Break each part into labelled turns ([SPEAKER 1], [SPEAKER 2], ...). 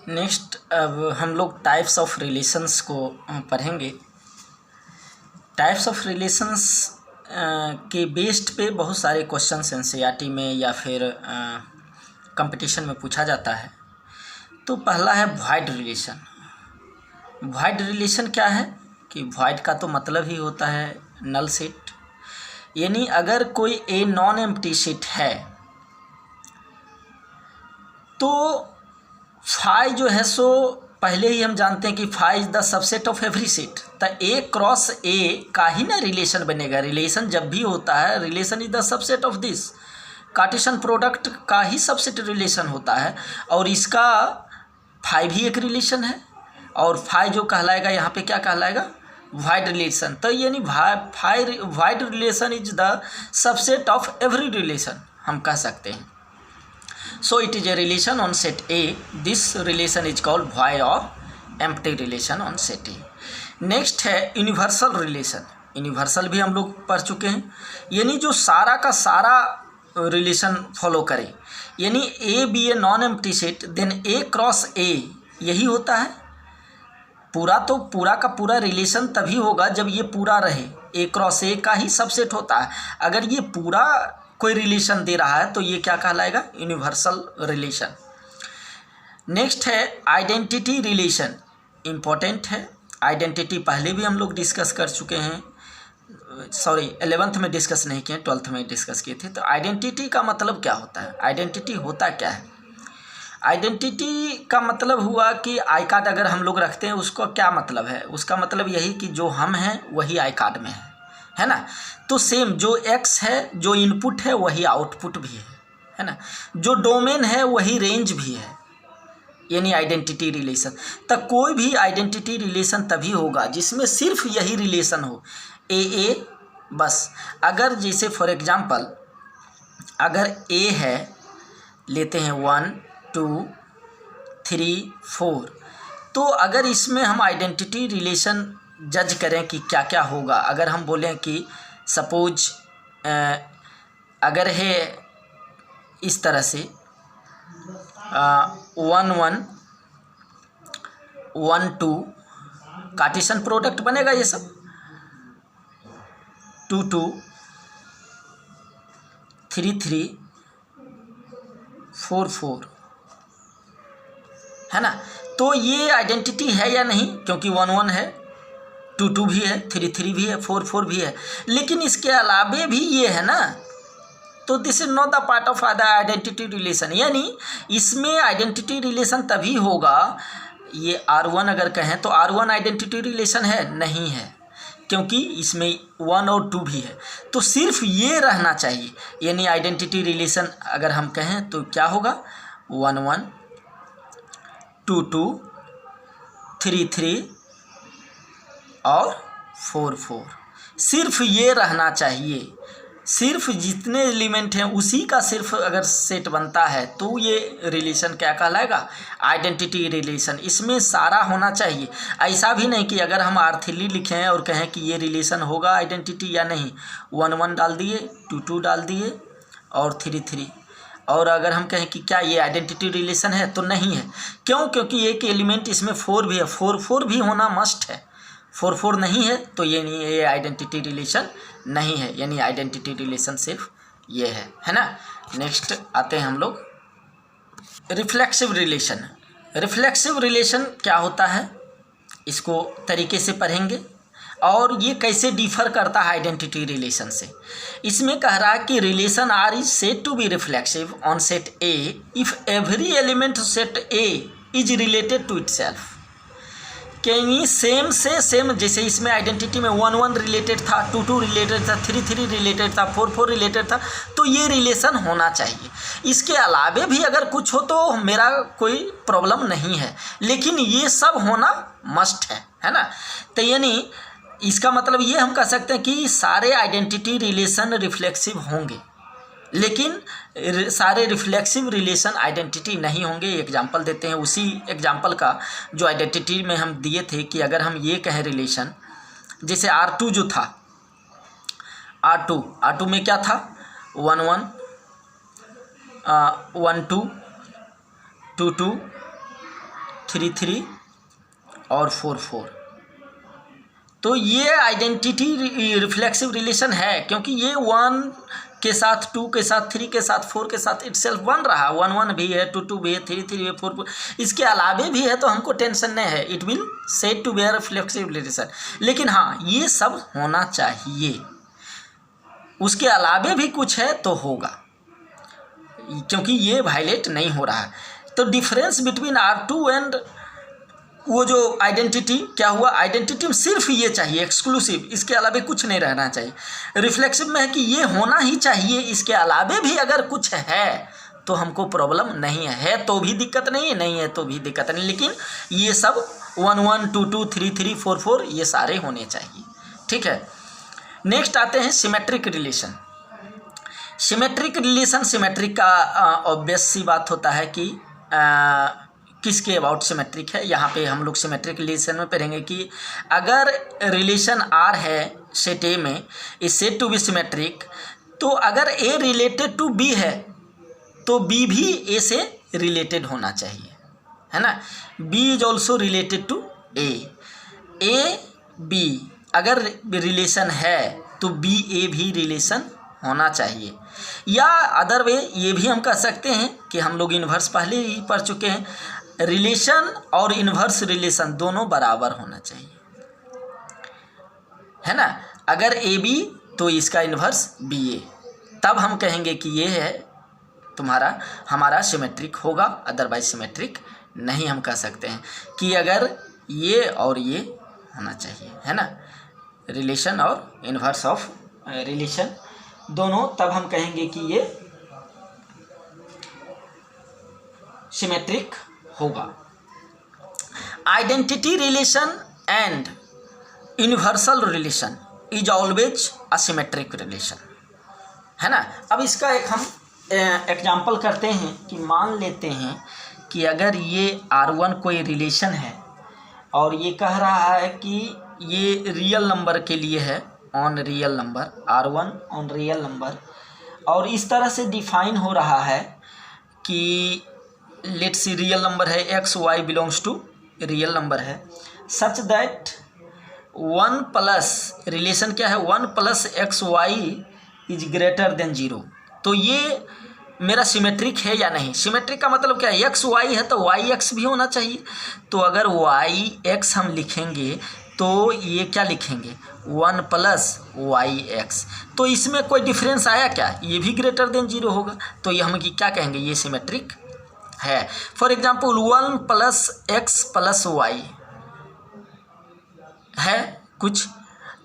[SPEAKER 1] Next अब हम लोग टाइप्स ऑफ रिलेशंस को पढ़ेंगे। टाइप्स ऑफ रिलेशंस के बेस्ड पे बहुत सारे क्वेश्चंस एनसीईआरटी में या फिर कंपटीशन में पूछा जाता है। तो पहला है वॉइड रिलेशन। वॉइड रिलेशन क्या है कि वॉइड का तो मतलब ही होता है नल सेट, यानी अगर कोई ए नॉन एम्प्टी सेट है तो फाई जो है सो पहले ही हम जानते हैं कि phi is the subset of every set. तो ए क्रॉस ए का ही ना रिलेशन बनेगा। रिलेशन जब भी होता है, relation is the subset of this, Cartesian product का ही सबसेट रिलेशन होता है। और इसका फाई भी एक रिलेशन है और फाई जो कहलाएगा यहाँ पे क्या कहलाएगा, वॉइड रिलेशन। तो यानी void relation is the subset of every relation हम कह सकते हैं। So it is a relation on set A. This relation is called void or empty relation on set A. Next है यूनिवर्सल रिलेशन। यूनिवर्सल भी हम लोग पढ़ चुके हैं, यानी जो सारा का सारा रिलेशन फॉलो करे, यानी A B A non empty set then A cross A यही होता है पूरा। तो पूरा का पूरा रिलेशन तभी होगा जब ये पूरा रहे, ए क्रॉस ए का ही सबसेट होता है। अगर ये पूरा कोई रिलेशन दे रहा है तो ये क्या कहलाएगा, यूनिवर्सल रिलेशन। नेक्स्ट है आइडेंटिटी रिलेशन। इम्पोर्टेंट है आइडेंटिटी, पहले भी हम लोग डिस्कस कर चुके हैं, सॉरी 11th में डिस्कस नहीं किए, 12th में डिस्कस किए थे। तो आइडेंटिटी का मतलब क्या होता है, आइडेंटिटी होता क्या है। आइडेंटिटी का मतलब हुआ कि आई कार्ड अगर हम लोग रखते हैं उसको क्या मतलब है, उसका मतलब यही कि जो हम हैं वही आई कार्ड में है ना। तो सेम जो एक्स है, जो इनपुट है वही आउटपुट भी है ना। जो डोमेन है वही रेंज भी है, यानी आइडेंटिटी रिलेशन। तो कोई भी आइडेंटिटी रिलेशन तभी होगा जिसमें सिर्फ यही रिलेशन हो, ए बस। अगर जैसे फॉर एग्जांपल अगर ए है, लेते हैं 1 2 3 4, तो अगर इसमें हम आइडेंटिटी रिलेशन जज करें कि क्या क्या होगा, अगर हम बोलें कि सपोज अगर है इस तरह से 1 1 1 2 कार्टेशियन प्रोडक्ट बनेगा ये सब, 2 2 3 3 4 4 है ना। तो ये आइडेंटिटी है या नहीं, क्योंकि 1 1 है, 2 2 भी है, 3 3 भी है, 4 4 भी है। लेकिन इसके अलावे भी ये है ना, तो this is not the part of the identity relation. यानी इसमें आइडेंटिटी रिलेशन तभी होगा, ये R1 अगर कहें तो R1 आइडेंटिटी रिलेशन है नहीं है, क्योंकि इसमें 1 और 2 भी है। तो सिर्फ ये रहना चाहिए, यानी आइडेंटिटी रिलेशन अगर हम कहें तो क्या होगा, 1 1 2 2 3 3 और 4 4, सिर्फ ये रहना चाहिए। सिर्फ जितने एलिमेंट हैं उसी का सिर्फ अगर सेट बनता है तो ये रिलेशन क्या कहलाएगा, आइडेंटिटी रिलेशन। इसमें सारा होना चाहिए। ऐसा भी नहीं कि अगर हम R3 लिखें और कहें कि ये रिलेशन होगा आइडेंटिटी या नहीं, 1 1 डाल दिए, 2 2 डाल दिए और 3 3, और अगर हम कहें कि क्या ये आइडेंटिटी रिलेशन है तो नहीं है। क्यों, क्योंकि एक एलिमेंट इसमें 4 भी है, 4 4 भी होना मस्ट है। 4 4 नहीं है तो ये आइडेंटिटी रिलेशन नहीं है, यानी आइडेंटिटी रिलेशन सिर्फ ये है ना। नेक्स्ट आते हैं हम लोग रिफ्लेक्सिव रिलेशन। रिफ्लेक्सिव रिलेशन क्या होता है, इसको तरीके से पढ़ेंगे और ये कैसे डिफर करता है आइडेंटिटी रिलेशन से। इसमें कह रहा है कि relation R is said to be reflexive on set A if every element set A is related to itself. यानी सेम से सेम, जैसे इसमें आइडेंटिटी में 1 1 रिलेटेड था, 2 2 रिलेटेड था, 3 3 रिलेटेड था, 4 4 रिलेटेड था, तो ये रिलेशन होना चाहिए। इसके अलावे भी अगर कुछ हो तो मेरा कोई प्रॉब्लम नहीं है, लेकिन ये सब होना मस्ट है ना। तो यानी इसका मतलब ये हम कह सकते हैं कि सारे आइडेंटिटी रिलेशन रिफ्लेक्सिव होंगे, लेकिन सारे रिफ्लेक्सिव रिलेशन आइडेंटिटी नहीं होंगे। एग्जाम्पल देते हैं उसी एग्जाम्पल का जो आइडेंटिटी में हम दिए थे कि अगर हम ये कहें रिलेशन, जैसे R2 जो था, R2 में क्या था, 1 1 1 2 2 2 3 3 और 4 4। तो ये आइडेंटिटी रिफ्लेक्सिव रिलेशन है, क्योंकि ये 1 के साथ 2 के साथ 3 के साथ 4 के साथ इटसेल्फ बन रहा, 1 1 भी है, 2 2 भी है, 3 3 है, 4 4 इसके अलावे भी है, तो हमको टेंशन नहीं है। It will said to be a reflexive relation. लेकिन हाँ, ये सब होना चाहिए, उसके अलावे भी कुछ है तो होगा, क्योंकि ये वायलेट नहीं हो रहा है। तो डिफरेंस बिटवीन R2 एंड वो जो आइडेंटिटी क्या हुआ, आइडेंटिटी में सिर्फ ये चाहिए एक्सक्लूसिव, इसके अलावे कुछ नहीं रहना चाहिए। रिफ्लेक्सिव में है कि ये होना ही चाहिए, इसके अलावे भी अगर कुछ है तो हमको प्रॉब्लम नहीं है तो भी दिक्कत नहीं है, नहीं है तो भी दिक्कत नहीं, लेकिन ये सब 1 1 2 2 3 3 4 4 ये सारे होने चाहिए। ठीक है, नेक्स्ट आते हैं symmetric relation. Symmetric relation, symmetric का ऑब्वियस सी बात होता है कि किसके अबाउट सिमेट्रिक है। यहाँ पे हम लोग सिमेट्रिक रिलेशन में पढ़ेंगे कि अगर रिलेशन R है सेट A में, is said to be symmetric, तो अगर A रिलेटेड टू B है तो B भी A से रिलेटेड होना चाहिए, है ना। B is also related to A, B अगर रिलेशन है तो B A भी रिलेशन होना चाहिए। या अदर वे ये भी हम कह सकते हैं कि हम लोग इन्वर्स पहले ही पढ़ चुके हैं, रिलेशन और इन्वर्स रिलेशन दोनों बराबर होना चाहिए, है ना। अगर ए बी तो इसका इन्वर्स बी ए, तब हम कहेंगे कि ये है तुम्हारा हमारा सिमेट्रिक होगा, अदरवाइज सिमेट्रिक नहीं हम कह सकते हैं कि अगर ये और ये होना चाहिए, है ना, रिलेशन और इन्वर्स ऑफ रिलेशन दोनों, तब हम कहेंगे कि ये सिमेट्रिक होगा। Identity relation and universal relation is always a symmetric relation, है ना। अब इसका एक हम एग्जाम्पल करते हैं कि मान लेते हैं कि अगर ये R1 कोई रिलेशन है और ये कह रहा है कि ये रियल नंबर के लिए है, on real number, R1 on real number, और इस तरह से डिफाइन हो रहा है कि लेट्स सी रियल नंबर है x y belongs to real number है, सच दैट 1 प्लस रिलेशन क्या है, 1 plus x y is greater than 0। तो ये मेरा सिमेट्रिक है या नहीं। सिमेट्रिक का मतलब क्या है, एक्स वाई है तो वाई एक्स भी होना चाहिए। तो अगर वाई एक्स हम लिखेंगे तो ये क्या लिखेंगे, 1 प्लस वाई एक्स, तो इसमें कोई डिफरेंस आया क्या, ये भी ग्रेटर देन 0 होगा, तो ये हम क्या कहेंगे, ये सिमेट्रिक है। For example 1 plus x plus y है कुछ,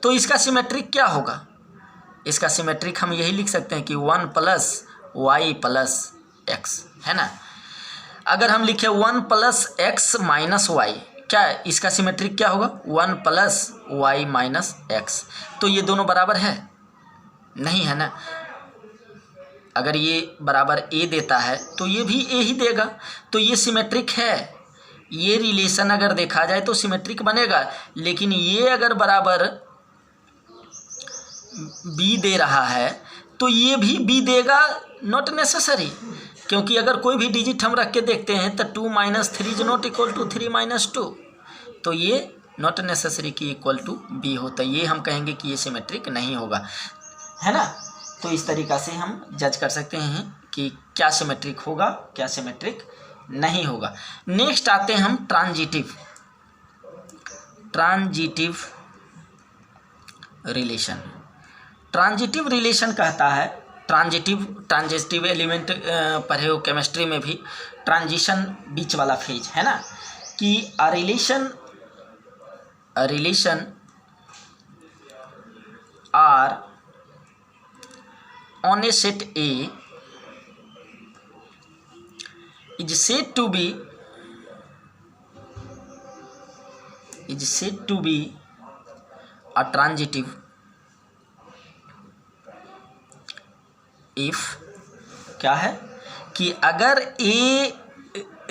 [SPEAKER 1] तो इसका सिमेट्रिक क्या होगा, इसका सिमेट्रिक हम यही लिख सकते हैं कि 1 प्लस वाई प्लस एक्स, है ना। अगर हम लिखे 1 प्लस एक्स माइनस वाई, क्या इसका सिमेट्रिक क्या होगा, 1 प्लस वाई माइनस एक्स, तो ये दोनों बराबर है नहीं, है ना। अगर ये बराबर ए देता है तो ये भी ए ही देगा, तो ये सिमेट्रिक है। ये रिलेशन अगर देखा जाए तो सिमेट्रिक बनेगा, लेकिन ये अगर बराबर बी दे रहा है तो ये भी बी देगा, नॉट नेसेसरी, क्योंकि अगर कोई भी डिजिट हम रख के देखते हैं तो 2 - 3 इज नॉट इक्वल टू 3 - 2, तो ये नॉट नेसेसरी कि इक्वल टू बी हो, तो ये हम कहेंगे कि ये सिमेट्रिक नहीं होगा, है ना। तो इस तरीक़ा से हम जज कर सकते हैं कि क्या सिमेट्रिक होगा, क्या सिमेट्रिक नहीं होगा। नेक्स्ट आते हैं हम ट्रांजिटिव रिलेशन। ट्रांजिटिव रिलेशन कहता है, ट्रांजिटिव एलिमेंट पढ़े हो केमिस्ट्री में भी, ट्रांजिशन बीच वाला फेज, है ना, कि a relation R on a set A is said to be a transitive if क्या है कि अगर A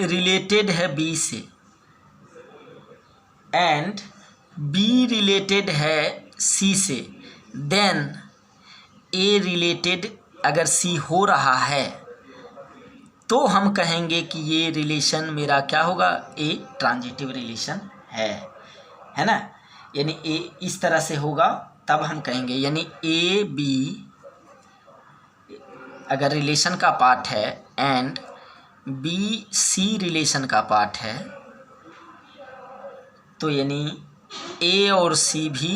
[SPEAKER 1] रिलेटेड है B से एंड B रिलेटेड है C से, देन ए रिलेटेड अगर सी हो रहा है तो हम कहेंगे कि ये रिलेशन मेरा क्या होगा, ए ट्रांजिटिव रिलेशन है ना। यानी ए इस तरह से होगा तब हम कहेंगे, यानी ए बी अगर रिलेशन का पार्ट है एंड बी सी रिलेशन का पार्ट है, तो यानी ए और सी भी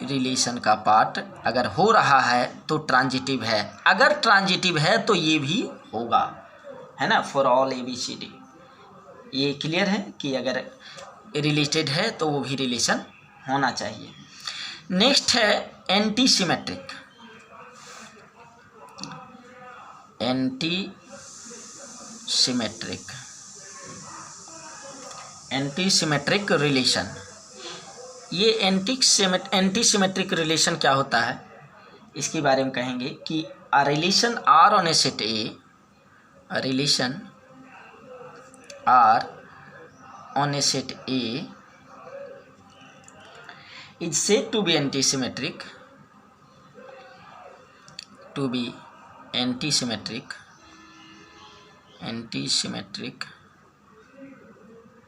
[SPEAKER 1] रिलेशन का पार्ट अगर हो रहा है तो ट्रांजिटिव है। अगर ट्रांजिटिव है तो ये भी होगा, है ना, for all A B C D. ये क्लियर है कि अगर रिलेटेड है तो वो भी रिलेशन होना चाहिए। नेक्स्ट है antisymmetric. Antisymmetric relation. ये एंटी सिमेट्रिक रिलेशन क्या होता है, इसके बारे में कहेंगे कि a relation R on a set A, a relation R on a set A is said to be antisymmetric,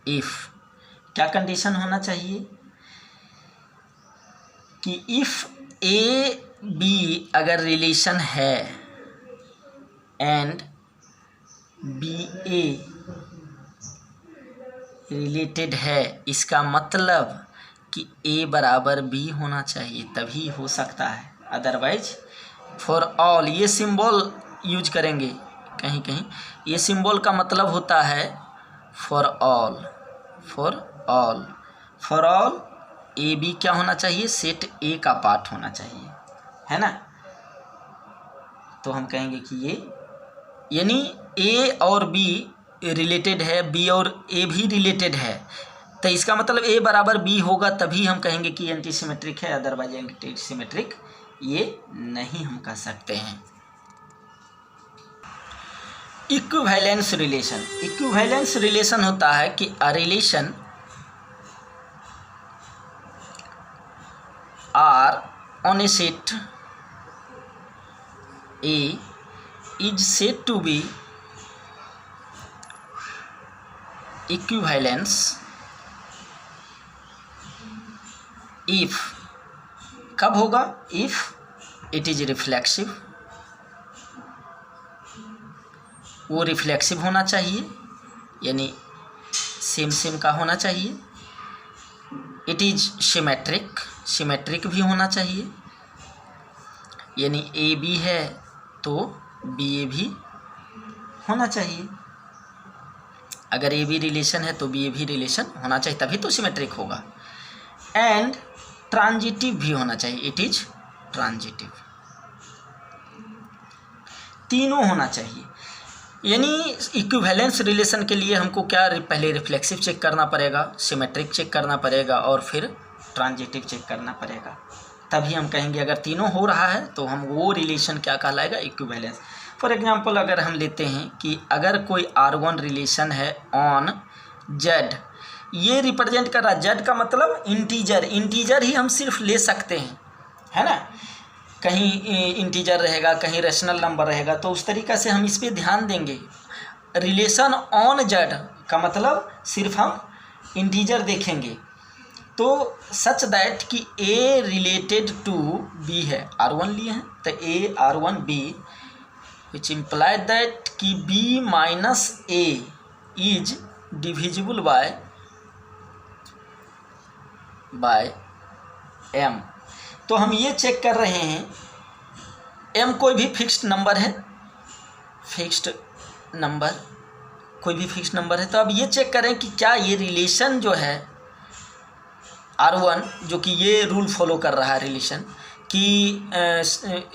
[SPEAKER 1] if क्या कंडीशन होना चाहिए कि इफ ए बी अगर रिलेशन है एंड बी ए रिलेटेड है, इसका मतलब कि ए बराबर बी होना चाहिए, तभी हो सकता है। अदरवाइज फॉर ऑल, ये सिंबल यूज करेंगे कहीं कहीं, ये सिंबल का मतलब होता है फॉर ऑल। ए बी क्या होना चाहिए, सेट ए का पार्ट होना चाहिए, है ना। तो हम कहेंगे कि ये यानी ए और बी रिलेटेड है, बी और ए भी रिलेटेड है, तो इसका मतलब ए बराबर बी होगा, तभी हम कहेंगे कि एंटी सिमेट्रिक है। अदरवाइज एंटी सिमेट्रिक ये नहीं हम कह सकते हैं। इक्विवेलेंस रिलेशन होता है कि a relation R on a set A is said to be equivalence if, कब होगा, इफ इट इज रिफ्लेक्सिव, वो रिफ्लेक्सिव होना चाहिए, यानी सेम का होना चाहिए। इट इज सिमेट्रिक भी होना चाहिए, यानी ए बी है तो बी ए भी होना चाहिए। अगर ए बी रिलेशन है तो बी ए भी रिलेशन होना चाहिए, तभी तो सिमेट्रिक होगा। एंड ट्रांजिटिव भी होना चाहिए, इट इज ट्रांजिटिव, तीनों होना चाहिए। यानी इक्विवेलेंस रिलेशन के लिए हमको क्या, पहले रिफ्लेक्सिव चेक करना पड़ेगा, सिमेट्रिक चेक करना पड़ेगा और फिर ट्रांजिटिव चेक करना पड़ेगा, तभी हम कहेंगे अगर तीनों हो रहा है तो हम वो रिलेशन क्या कहलाएगा, इक्विवेलेंस। फॉर एग्जांपल अगर हम लेते हैं कि अगर कोई R1 रिलेशन है ऑन जेड, ये रिप्रेजेंट कर रहा है, जेड का मतलब इंटीजर ही हम सिर्फ ले सकते हैं, है ना। कहीं इंटीजर रहेगा, कहीं रेशनल नंबर रहेगा, तो उस तरीक़ा से हम इस पर ध्यान देंगे। रिलेशन ऑन जेड का मतलब सिर्फ हम इंटीजर देखेंगे, तो सच दैट कि ए रिलेटेड टू बी है, R1 लिए हैं तो A R1 B, which implied that कि B minus A is divisible by M. तो हम ये चेक कर रहे हैं, एम कोई भी फिक्स्ड नंबर है, कोई भी फिक्स्ड नंबर है, तो अब ये चेक करें कि क्या ये रिलेशन जो है R1, जो कि ये रूल फॉलो कर रहा है रिलेशन कि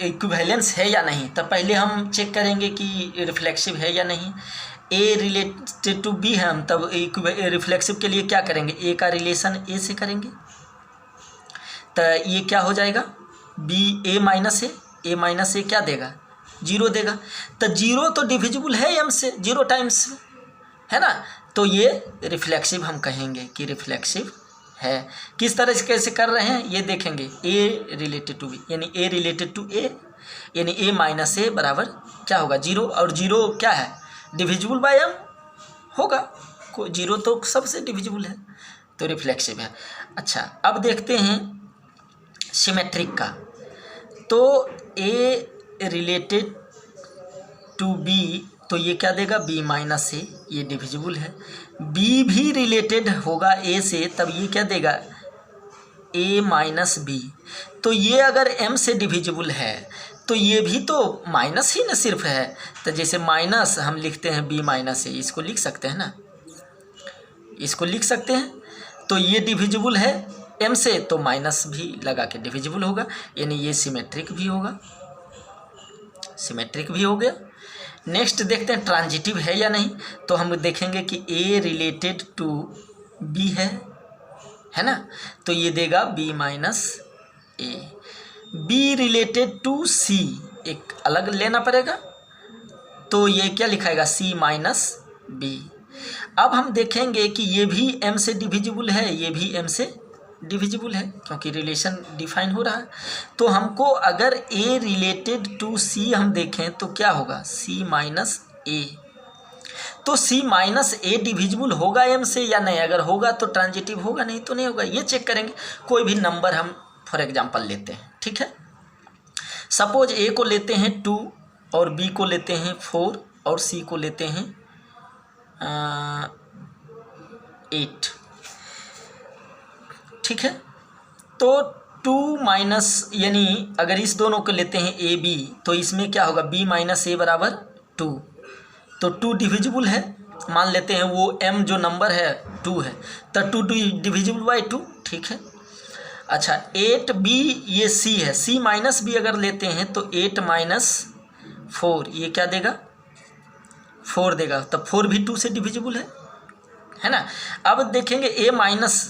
[SPEAKER 1] इक्विवेलेंस है या नहीं। तो पहले हम चेक करेंगे कि रिफ्लेक्सिव है या नहीं। ए रिलेटेड टू बी है, हम तब रिफ्लेक्सिव के लिए क्या करेंगे, ए का रिलेशन ए से करेंगे, तो ये क्या हो जाएगा, बी ए माइनस ए क्या देगा, 0 देगा। तो 0 तो डिविजिबल है एम से 0 टाइम्स, है ना। तो ये रिफ्लेक्सिव हम कहेंगे कि रिफ्लेक्सिव है। किस तरह से कैसे कर रहे हैं ये देखेंगे, ए रिलेटेड टू बी, यानी ए रिलेटेड टू ए, यानी ए माइनस ए बराबर क्या होगा, 0, और 0 क्या है, डिविजिबल बाय m होगा, कोई जीरो तो सबसे डिविजिबल है, तो रिफ्लेक्सिव है। अच्छा, अब देखते हैं सिमेट्रिक का। तो a रिलेटेड टू b, तो ये क्या देगा b माइनस a, ये डिविजिबल है। b भी रिलेटेड होगा a से, तब ये क्या देगा a माइनस b। तो ये अगर m से डिविजिबल है तो ये भी तो माइनस ही न सिर्फ है, तो जैसे माइनस हम लिखते हैं b माइनस a, इसको लिख सकते हैं ना, इसको लिख सकते हैं। तो ये डिविजिबल है m से, तो माइनस भी लगा के डिविजिबल होगा, यानी ये सिमेट्रिक भी होगा, सिमेट्रिक भी हो गया। नेक्स्ट देखते हैं ट्रांजिटिव है या नहीं। तो हम देखेंगे कि a रिलेटेड टू b है ना, तो ये देगा b minus a। b related to c एक अलग लेना पड़ेगा, तो ये क्या लिखाएगा c माइनस b। अब हम देखेंगे कि ये भी m से डिविजिबल है, ये भी m से डिविजिबल है, क्योंकि रिलेशन डिफाइन हो रहा है। तो हमको अगर a रिलेटेड टू c हम देखें तो क्या होगा c माइनस a। तो c माइनस a डिविजिबल होगा m से या नहीं, अगर होगा तो ट्रांजिटिव होगा, नहीं तो नहीं होगा, ये चेक करेंगे। कोई भी नंबर हम फॉर एग्जांपल लेते हैं, ठीक है। सपोज a को लेते हैं 2 और b को लेते हैं 4 और c को लेते हैं 8, ठीक है। तो 2 माइनस, यानी अगर इस दोनों को लेते हैं ए बी, तो इसमें क्या होगा b माइनस a बराबर 2। तो 2 डिविजिबल है, मान लेते हैं वो m जो नंबर है 2 है, तो 2 डिविजिबल बाई 2, ठीक है। अच्छा 8b ये c है, c माइनस b अगर लेते हैं तो 8 माइनस 4, ये क्या देगा 4 देगा, तब 4 भी 2 से डिविजिबल है ना। अब देखेंगे a माइनस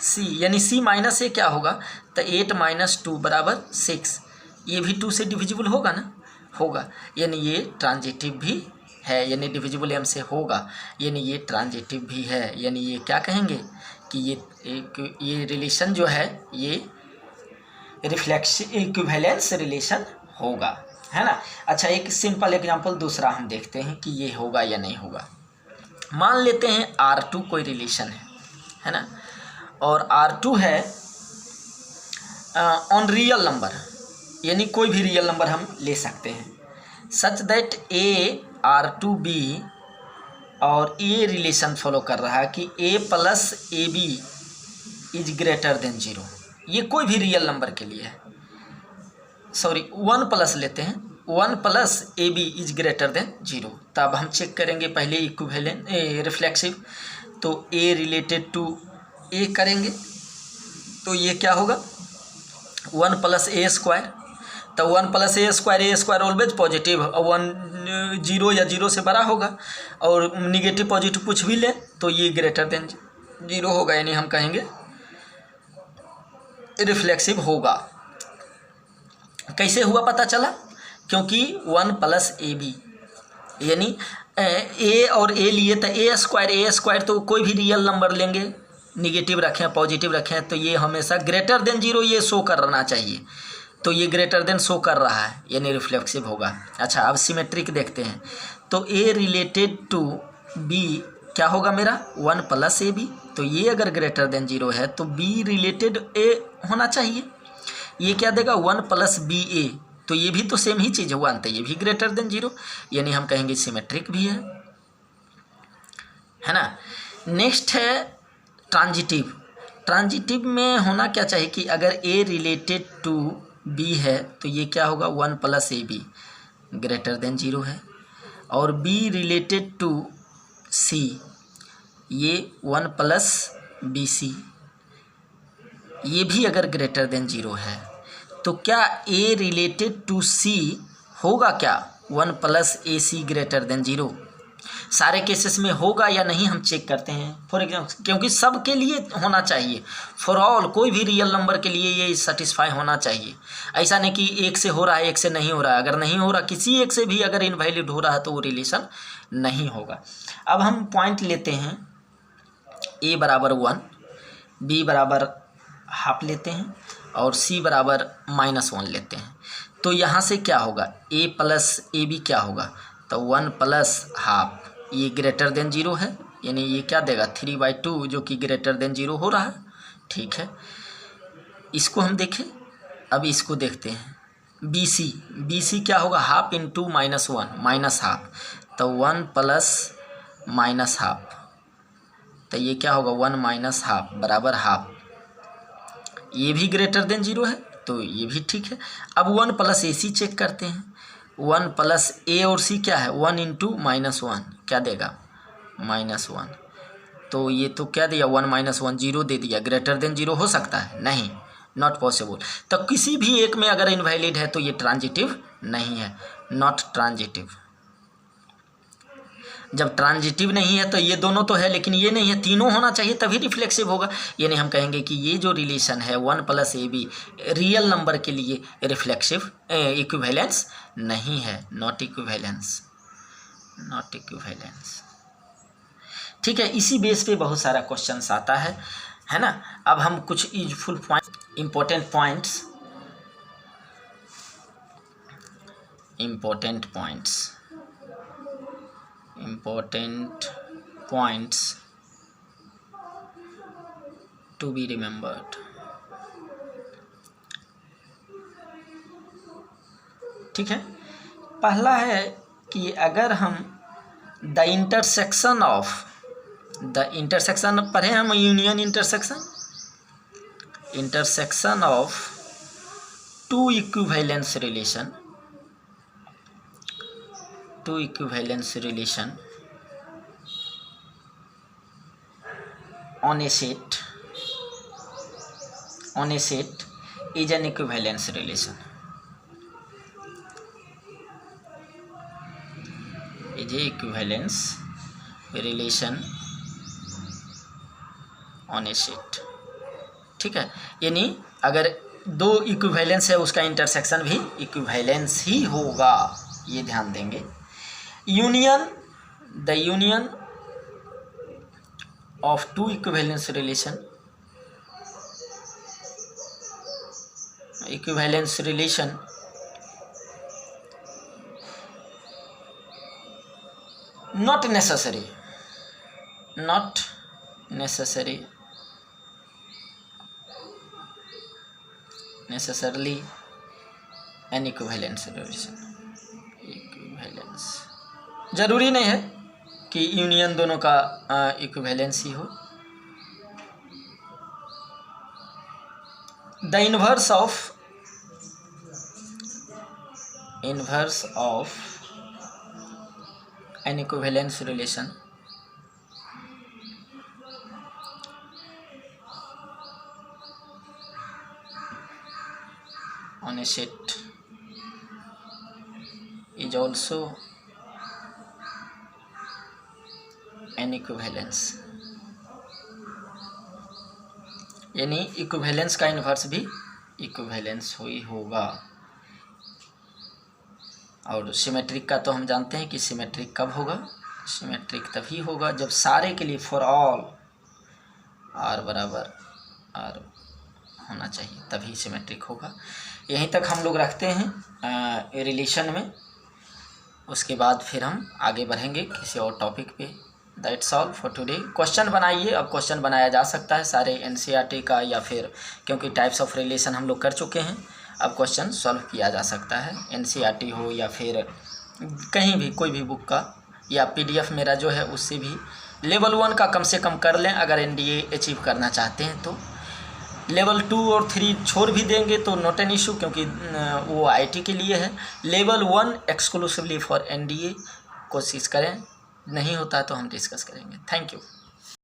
[SPEAKER 1] c, यानी c माइनस a क्या होगा, तो 8 माइनस 2 बराबर 6, ये भी 2 से डिविजिबल होगा ना, होगा, यानी ये ट्रांजिटिव भी है, यानी डिविजिबल m से होगा, यानी ये ट्रांजिटिव भी है। यानी ये क्या कहेंगे कि ये रिलेशन जो है ये रिफ्लेक्सिव इक्विवेलेंस रिलेशन होगा, है ना। अच्छा एक सिंपल एग्जांपल दूसरा हम देखते हैं कि ये होगा या नहीं होगा। मान लेते हैं R2 कोई रिलेशन है ना, और R2 है ऑन रियल नंबर, यानी कोई भी रियल नंबर हम ले सकते हैं, सच दैट a R2b, और ये रिलेशन फॉलो कर रहा है कि a plus A B is greater than 0। ये कोई भी रियल नंबर के लिए है, सॉरी 1 प्लस लेते हैं, 1 plus A B is greater than 0। तब हम चेक करेंगे पहले इक्विवेलेंट रिफ्लेक्सिव, तो a रिलेटेड टू a करेंगे, तो ये क्या होगा 1 प्लस a स्क्वायर, तो 1 plus a square always positive, और 1 0 या 0 से बड़ा होगा, और निगेटिव पॉजिटिव कुछ भी ले तो ये ग्रेटर देन 0 होगा, यानी हम कहेंगे रिफ्लेक्सिव होगा। कैसे हुआ पता चला, क्योंकि 1 प्लस ए बी, यानी a और a लिए तो a स्क्वायर तो कोई भी रियल नंबर लेंगे, निगेटिव रखें पॉजिटिव रखें, तो ये हमेशा ग्रेटर देन 0 ये शो करना चाहिए, तो ये ग्रेटर देन शो कर रहा है, यानी रिफ्लेक्सिव होगा। अच्छा अब सिमेट्रिक देखते हैं, तो a रिलेटेड टू b क्या होगा मेरा 1 प्लस ए बी, तो ये अगर ग्रेटर देन 0 है तो b रिलेटेड a होना चाहिए, ये क्या देगा 1 प्लस बी ए, तो ये भी तो सेम ही चीज़ हुआ, अंत ये भी ग्रेटर देन 0, यानी हम कहेंगे सिमेट्रिक भी है ना। नेक्स्ट है ट्रांजिटिव। ट्रांजिटिव में होना क्या चाहिए कि अगर a रिलेटेड टू b है तो ये क्या होगा 1 plus A be greater than 0 है, और b रिलेटेड टू c ये 1 प्लस बी सी, ये भी अगर ग्रेटर देन 0 है, तो क्या a रिलेटेड टू c होगा क्या 1 प्लस ए सी ग्रेटर देन 0। सारे केसेस में होगा या नहीं हम चेक करते हैं, फॉर एग्जाम्पल, क्योंकि सब के लिए होना चाहिए, फॉर ऑल कोई भी रियल नंबर के लिए ये सेटिस्फाई होना चाहिए। ऐसा नहीं कि एक से हो रहा है एक से नहीं हो रहा है, अगर नहीं हो रहा किसी एक से भी अगर इनवैलिड हो रहा है तो वो रिलेशन नहीं होगा। अब हम पॉइंट लेते हैं a बराबर 1, b बराबर हाफ लेते हैं, और c बराबर -1 लेते हैं। तो यहाँ से क्या होगा a प्लस ए बी क्या होगा, तो 1 प्लस हाफ ये ग्रेटर देन 0 है, यानी ये क्या देगा 3/2 जो कि ग्रेटर देन 0 हो रहा है। ठीक है, इसको हम देखें। अब इसको देखते हैं BC क्या होगा, हाफ इंटू -1 माइनस हाफ, तो 1 प्लस माइनस हाफ, तो ये क्या होगा 1 माइनस हाफ बराबर हाफ। ये भी ग्रेटर देन 0 है तो ये भी ठीक है। अब 1 प्लस AC चेक करते हैं। 1 प्लस A और C क्या है 1 इंटू -1 क्या देगा -1, तो ये तो क्या दिया 1 -1 0 दे दिया। ग्रेटर देन 0 हो सकता है, नहीं, नॉट पॉसिबल। तो किसी भी एक में अगर इनवैलिड है तो ये ट्रांजिटिव नहीं है, नॉट ट्रांजिटिव। जब ट्रांजिटिव नहीं है तो ये दोनों तो है लेकिन ये नहीं है, तीनों होना चाहिए तभी रिफ्लेक्सिव होगा। यानी हम कहेंगे कि ये जो रिलेशन है 1 प्लस AB रियल नंबर के लिए रिफ्लेक्सिव इक्विवेलेंस नहीं है, नॉट इक्विवेलेंस, नॉट इक्विवेलेंस। ठीक है, इसी बेस पे बहुत सारा क्वेश्चंस आता है ना। अब हम कुछ useful point, important points to be remembered. ठीक है, पहला है कि अगर हम द इंटरसेक्शन पढ़े हम, union intersection of two equivalence relation on a set is an equivalence relation, is a equivalence relation on a set। ठीक है, यानी अगर दो इक्विवेलेंस है उसका इंटरसेक्शन भी इक्विवेलेंस ही होगा, ये ध्यान देंगे। The union of two equivalence relation not necessarily an equivalence relation। जरूरी नहीं है कि यूनियन दोनों का इक्विवेलेंस ही हो। The inverse of N equivalence relation on a set is also an equivalence, यानी इक्विवेलेंस का इन्वर्स भी इक्विवेलेंस ही होगा। और सिमेट्रिक का तो हम जानते हैं कि सिमेट्रिक कब होगा, सिमेट्रिक तभी होगा जब सारे के लिए फॉर ऑल R बराबर R होना चाहिए, तभी सिमेट्रिक होगा। यहीं तक हम लोग रखते हैं रिलेशन में, उसके बाद फिर हम आगे बढ़ेंगे किसी और टॉपिक पे। That's all for today. Question बनाइए, अब क्वेश्चन बनाया जा सकता है सारे NCERT का, या फिर क्योंकि टाइप्स ऑफ रिलेशन हम लोग कर चुके हैं, अब क्वेश्चन सॉल्व किया जा सकता है। NCERT हो या फिर कहीं भी कोई भी बुक का, या PDF मेरा जो है उससे भी लेवल 1 का कम से कम कर लें अगर NDA अचीव करना चाहते हैं तो। लेवल 2 और 3 छोड़ भी देंगे तो नॉट एन इशू, क्योंकि वो IT के लिए है। लेवल 1 एक्सक्लूसिवली फॉर NDA कोशिश करें, नहीं होता तो हम डिस्कस करेंगे। Thank you.